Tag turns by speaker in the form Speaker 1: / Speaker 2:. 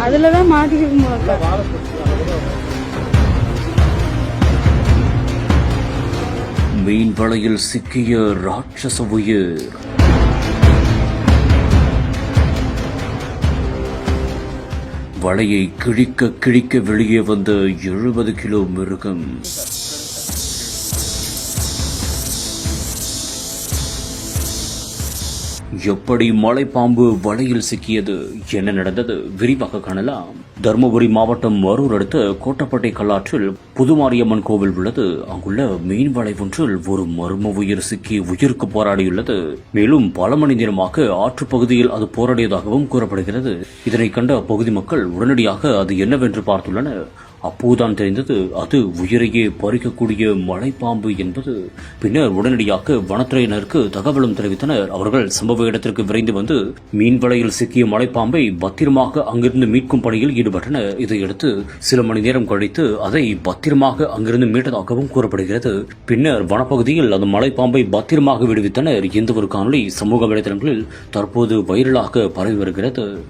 Speaker 1: அதுலதான் மாட்டிக்கும் போல.
Speaker 2: மீன் வலையில் சிக்கிய ராட்சச உயிர். வலையை கிழிக்க கிழிக்க வெளியே வந்த 70 கிலோ மிருகம். எப்படி மலைப்பாம்பு வலையில் சிக்கியது, என்ன நடந்தது, விரிவாக காணலாம். தருமபுரி மாவட்டம் அரூர் அடுத்த கோட்டப்பட்டை கல்லாற்றில் புதுமாரியம்மன் கோவில் உள்ளது. அங்குள்ள மீன் வலை ஒன்றில் ஒரு மர்ம உயிர் சிக்கி உயிருக்கு போராடியுள்ளது. மேலும் பல மணி நேரமாக ஆற்றுப் பகுதியில் அது போராடியதாகவும் கூறப்படுகிறது. இதனை கண்ட அப்பகுதி மக்கள் உடனடியாக அது என்னவென்று பார்த்துள்ளனர். அப்போதுதான் தெரிந்தது அது உயிரையே பறிக்கக்கூடிய மலைப்பாம்பு என்பது. பின்னர் உடனடியாக வனத்துறையினருக்கு தகவலும் தெரிவித்தனர். அவர்கள் சம்பவ இடத்திற்கு விரைந்து வந்து மீன் வலையில் சிக்கிய மலைப்பாம்பை பத்திரமாக அங்கிருந்து மீட்கும் பணியில் ஈடுபட்டனர். இதையடுத்து சில மணி நேரம் கழித்து அதை பத்திரமாக அங்கிருந்து மீட்டதாகவும் கூறப்படுகிறது. பின்னர் வனப்பகுதியில் அந்த மலைப்பாம்பை பத்திரமாக விடுவித்தனர். இந்த ஒரு காணொலி சமூக வலைதளங்களில் தற்போது வைரலாக பரவி வருகிறது.